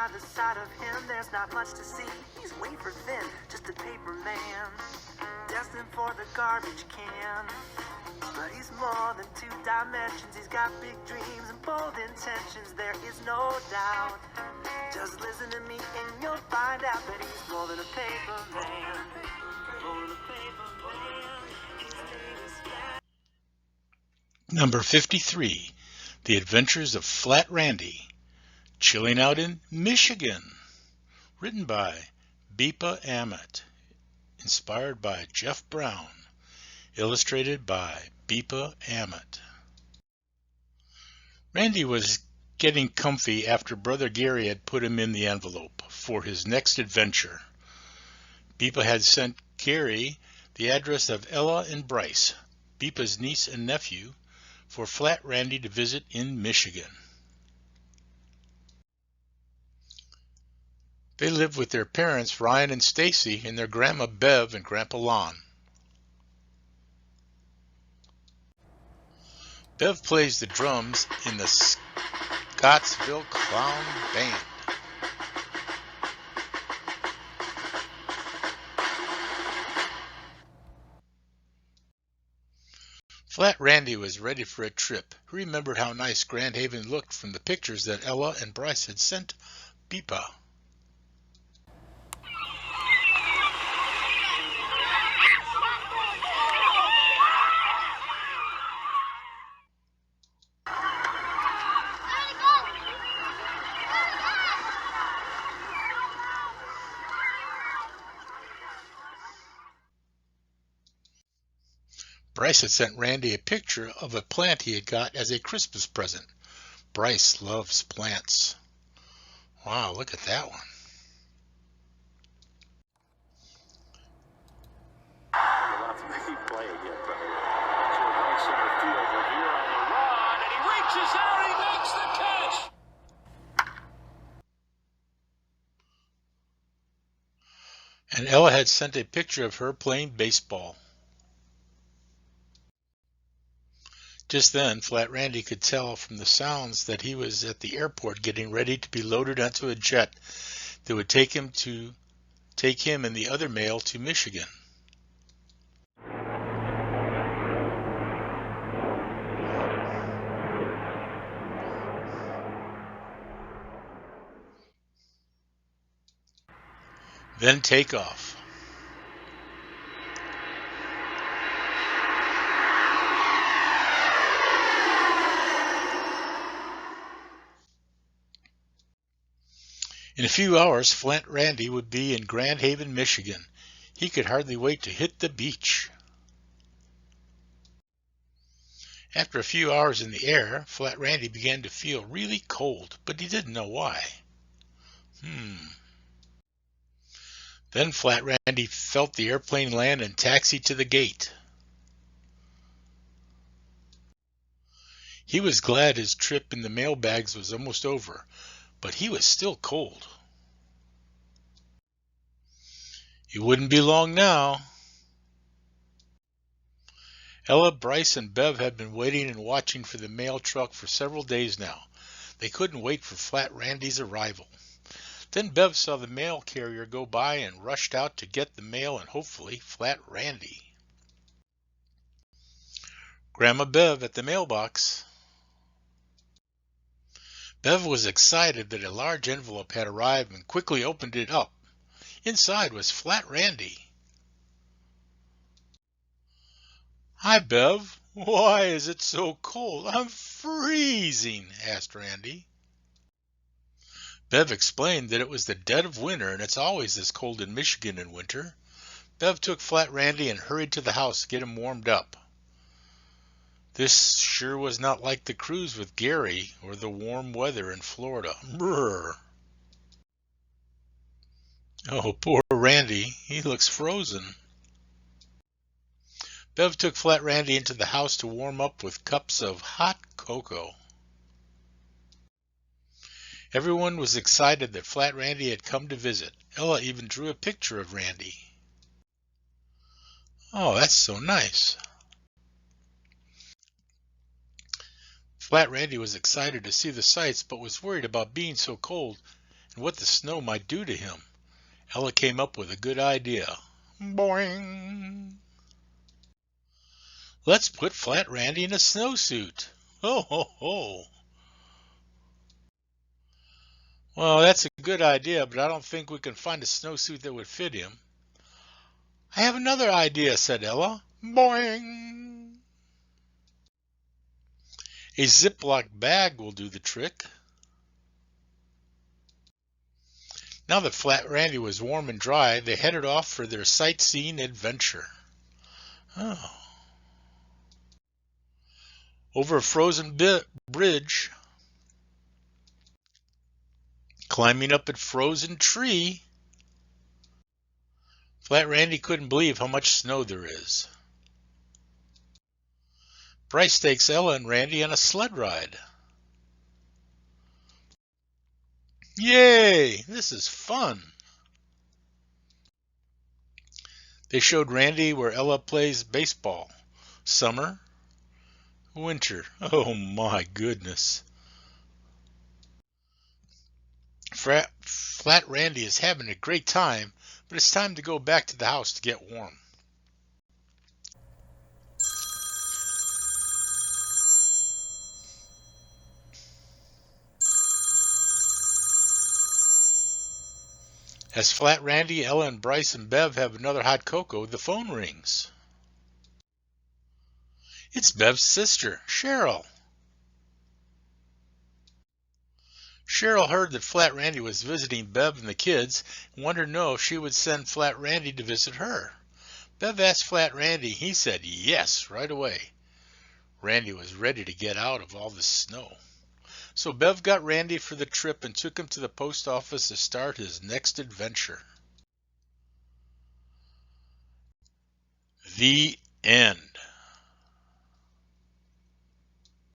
by the side of him, there's not much to see. He's wafer thin, just a paper man, destined for the garbage can. But he's more than two dimensions. He's got big dreams and bold intentions, there is no doubt. Just listen to me and you'll find out that he's more than a paper man. More than a paper man. His name is Flat. Number 53, The Adventures of Flat Randy, Chilling Out in Michigan. Written by Bepa Ammett. Inspired by Jeff Brown. Illustrated by Bepa Ammett. Randy was getting comfy after Brother Gary had put him in the envelope for his next adventure. Bepa had sent Gary the address of Ella and Bryce, Bepa's niece and nephew, for Flat Randy to visit in Michigan. They lived with their parents, Ryan and Stacy, and their grandma Bev and Grandpa Lon. Bev plays the drums in the Scottsville Clown Band. Flat Randy was ready for a trip. He remembered how nice Grand Haven looked from the pictures that Ella and Bryce had sent Bepa. Bryce had sent Randy a picture of a plant he had got as a Christmas present. Bryce loves plants. Wow, look at that one. Left me play again, brother. To the right center field. Revere on the run, and he reaches out, he makes the catch. And Ella had sent a picture of her playing baseball. Just then, Flat Randy could tell from the sounds that he was at the airport getting ready to be loaded onto a jet that would take him and the other mail to Michigan. Then take off. In a few hours, Flat Randy would be in Grand Haven, Michigan. He could hardly wait to hit the beach. After a few hours in the air, Flat Randy began to feel really cold, but he didn't know why. Then Flat Randy felt the airplane land and taxi to the gate. He was glad his trip in the mailbags was almost over, but he was still cold. It wouldn't be long now. Ella, Bryce, and Bev had been waiting and watching for the mail truck for several days now. They couldn't wait for Flat Randy's arrival. Then Bev saw the mail carrier go by and rushed out to get the mail and hopefully Flat Randy. Grandma Bev at the mailbox. Bev was excited that a large envelope had arrived and quickly opened it up. Inside was Flat Randy. "Hi, Bev. Why is it so cold? I'm freezing," asked Randy. Bev explained that it was the dead of winter and it's always this cold in Michigan in winter. Bev took Flat Randy and hurried to the house to get him warmed up. This sure was not like the cruise with Gary or the warm weather in Florida. Brr. Oh, poor Randy. He looks frozen. Bev took Flat Randy into the house to warm up with cups of hot cocoa. Everyone was excited that Flat Randy had come to visit. Ella even drew a picture of Randy. Oh, that's so nice. Flat Randy was excited to see the sights, but was worried about being so cold and what the snow might do to him. Ella came up with a good idea. Boing! Let's put Flat Randy in a snowsuit. Ho, ho, ho. Well, that's a good idea, but I don't think we can find a snowsuit that would fit him. I have another idea, said Ella. Boing! A Ziploc bag will do the trick. Now that Flat Randy was warm and dry, they headed off for their sightseeing adventure. Oh. Over a frozen bridge, climbing up a frozen tree. Flat Randy couldn't believe how much snow there is. Bryce takes Ella and Randy on a sled ride. Yay! This is fun. They showed Randy where Ella plays baseball. Summer, winter. Oh my goodness. Flat Randy is having a great time, but it's time to go back to the house to get warm. As Flat Randy, Ella, and Bryce and Bev have another hot cocoa, the phone rings. It's Bev's sister, Cheryl. Cheryl heard that Flat Randy was visiting Bev and the kids and wanted to know if she would send Flat Randy to visit her. Bev asked Flat Randy. He said yes right away. Randy was ready to get out of all the snow. So Bev got Randy for the trip and took him to the post office to start his next adventure. The end.